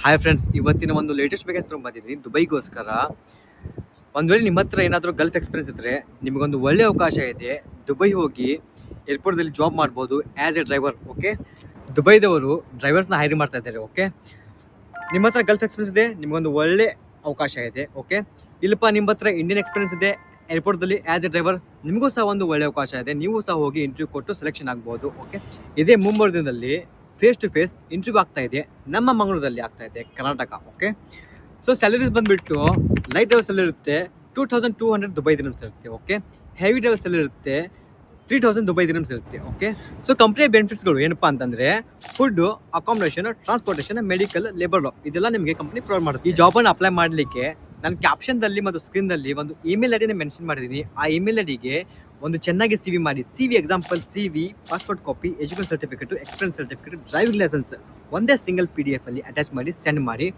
Hi friends, ಇವತ್ತಿನ ಒಂದು latest vacancy ಬಂದಿದ್ದೀನಿ ದುಬೈಗೋಸ್ಕರ. ಒಂದು ವೇಳೆ ನಿಮ್ಮ ಹತ್ರ ಏನಾದರೂ ಗಲ್ಫ್ ಎಕ್ಸ್ಪೀರಿಯನ್ಸ್ ಇದ್ದರೆ ನಿಮಗೊಂದು ಒಳ್ಳೆ ಅವಕಾಶ ಇದೆ. ದುಬೈ ಹೋಗಿ ಏರ್ಪೋರ್ಟ್ದಲ್ಲಿ ಜಾಬ್ ಮಾಡ್ಬೋದು ಆ್ಯಸ್ ಎ ಡ್ರೈವರ್. ಓಕೆ, ದುಬೈದವರು ಡ್ರೈವರ್ಸ್ನ ಹೈರ್ ಮಾಡ್ತಾ ಇದ್ದಾರೆ. ಓಕೆ, ನಿಮ್ಮ ಹತ್ರ ಗಲ್ಫ್ ಎಕ್ಸ್ಪೀರಿಯನ್ಸ್ ಇದೆ, ನಿಮಗೊಂದು ಒಳ್ಳೆ ಅವಕಾಶ ಇದೆ. ಓಕೆ, ಇಲ್ಲಪ್ಪ ನಿಮ್ಮ ಹತ್ರ ಇಂಡಿಯನ್ ಎಕ್ಸ್ಪೀರಿಯನ್ಸ್ ಇದೆ ಏರ್ಪೋರ್ಟ್ದಲ್ಲಿ ಆ್ಯಸ್ ಎ ಡ್ರೈವರ್, ನಿಮಗೂ ಸಹ ಒಂದು ಒಳ್ಳೆ ಅವಕಾಶ ಇದೆ. ನೀವು ಸಹ ಹೋಗಿ ಇಂಟರ್ವ್ಯೂ ಕೊಟ್ಟು ಸೆಲೆಕ್ಷನ್ ಆಗ್ಬೋದು. ಓಕೆ, ಇದೇ ಮುಂಬರುವ ದಿನದಲ್ಲಿ ಫೇಸ್ ಟು ಫೇಸ್ ಇಂಟರ್ವ್ಯೂ ಆಗ್ತಾ ಇದೆ, ನಮ್ಮ ಮಂಗಳೂರಲ್ಲಿ ಆಗ್ತಾ ಇದೆ, ಕರ್ನಾಟಕ. ಓಕೆ, ಸೊ ಸ್ಯಾಲರೀಸ್ ಬಂದುಬಿಟ್ಟು ಲೈಟ್ ಡ್ರೈವರ್ಸ್ ಅಲ್ಲಿ ಇರುತ್ತೆ 2200 ದುಬೈ ದಿನಮ್ಸ್ ಇರುತ್ತೆ. ಓಕೆ, ಹೆವಿ ಡ್ರೈವರ್ಸ್ ಅಲ್ಲಿ ಇರುತ್ತೆ 3000 ದುಬೈ ದಿನಮ್ಸ್ ಇರುತ್ತೆ. ಓಕೆ, ಸೊ ಕಂಪ್ನಿಯ ಬೆನಿಫಿಟ್ಸ್ಗಳು ಏನಪ್ಪಾ ಅಂತಂದರೆ food, accommodation, transportation, medical, labour ಲಾ ಇದೆಲ್ಲ ನಿಮಗೆ ಕಂಪ್ನಿ ಪ್ರೊವೈಡ್ ಮಾಡುತ್ತೆ. ಈ ಜಾಬನ್ನು ಅಪ್ಲೈ ಮಾಡಲಿಕ್ಕೆ ನಾನು ಕ್ಯಾಪ್ಷನ್ದಲ್ಲಿ ಮತ್ತು ಸ್ಕ್ರೀನ್ದಲ್ಲಿ ಒಂದು ಇಮೇಲ್ ಐ ಡಿನ ಮೆನ್ಷನ್ ಮಾಡಿದ್ದೀನಿ. ಆ ಇಮೇಲ್ ಐ ಡಿಗೆ ಒಂದು ಚೆನ್ನಾಗಿ ಸಿ ವಿ ಮಾಡಿ, C V example, C V, passport copy, education certificate, experience certificate, driving licence ಒಂದೇ ಸಿಂಗಲ್ PDF ಅಲ್ಲಿ ಅಟ್ಯಾಚ್ ಮಾಡಿ ಸೆಂಡ್ ಮಾಡಿ.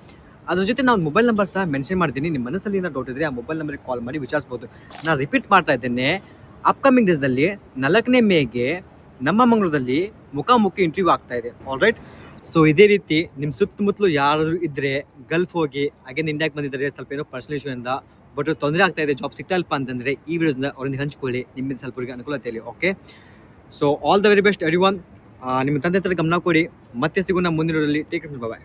ಅದ್ರ ಜೊತೆ ನಾನು ಮೊಬೈಲ್ ನಂಬರ್ ಸಹ ಮೆನ್ಷನ್ ಮಾಡ್ತೀನಿ. ನಿಮ್ಮ ಮನಸ್ಸಲ್ಲಿ ಏನಾದ್ರು ಡೌಟ್ ಇದ್ದರೆ ಆ ಮೊಬೈಲ್ ನಂಬರ್ಗೆ ಕಾಲ್ ಮಾಡಿ ವಿಚಾರಿಸ್ಬೋದು. ನಾನು ರಿಪೀಟ್ ಮಾಡ್ತಾ ಇದ್ದೇನೆ, ಅಪ್ಕಮಿಂಗ್ ಡೇಸ್ದಲ್ಲಿ 4ನೇ ಮೇಗೆ ನಮ್ಮ ಮಂಗಳೂರಲ್ಲಿ ಮುಖಾಮುಖಿ ಇಂಟರ್ವ್ಯೂ ಆಗ್ತಾ ಇದೆ. ಆಲ್ ರೈಟ್, ಸೊ ಇದೇ ರೀತಿ ನಿಮ್ಮ ಸುತ್ತಮುತ್ತಲು ಯಾರಾದರೂ ಇದ್ದರೆ ಗಲ್ಫ್ ಹೋಗಿ ಅಗೇನ್ ಇಂಡಿಯಾಗೆ ಬಂದಿದ್ದಾರೆ, ಸ್ವಲ್ಪ ಏನೋ ಪರ್ಸನಲ್ ಇಶ್ಯೂ ಇಂದ ಬಟ್ ತೊಂದರೆ ಆಗ್ತಾ ಇದೆ, ಜಾಬ್ ಸಿಗ್ತಾ ಇಲ್ಲಪ್ಪ ಅಂತಂದರೆ ಈ ವಿಡಿಯೋಸ್ನ ಅವ್ರನ್ನ ಹಂಚ್ಕೊಳ್ಳಿ, ನಿಮ್ಮಿಂದ ಸ್ವಲ್ಪ ಅವರಿಗೆ ಅನುಕೂಲತೆಯಲ್ಲಿ. Okay, so all the very best everyone. ನಿಮ್ಮ ತಂದೆ ಹತ್ರ ಗಮನ ಕೊಡಿ. ಮತ್ತೆ ಸಿಗೋಣ ಮುಂದಿನ ವಿಡಿಯೋದಲ್ಲಿ. ಟೇಕ್ ಕೇರ್, ಬಾಯ್.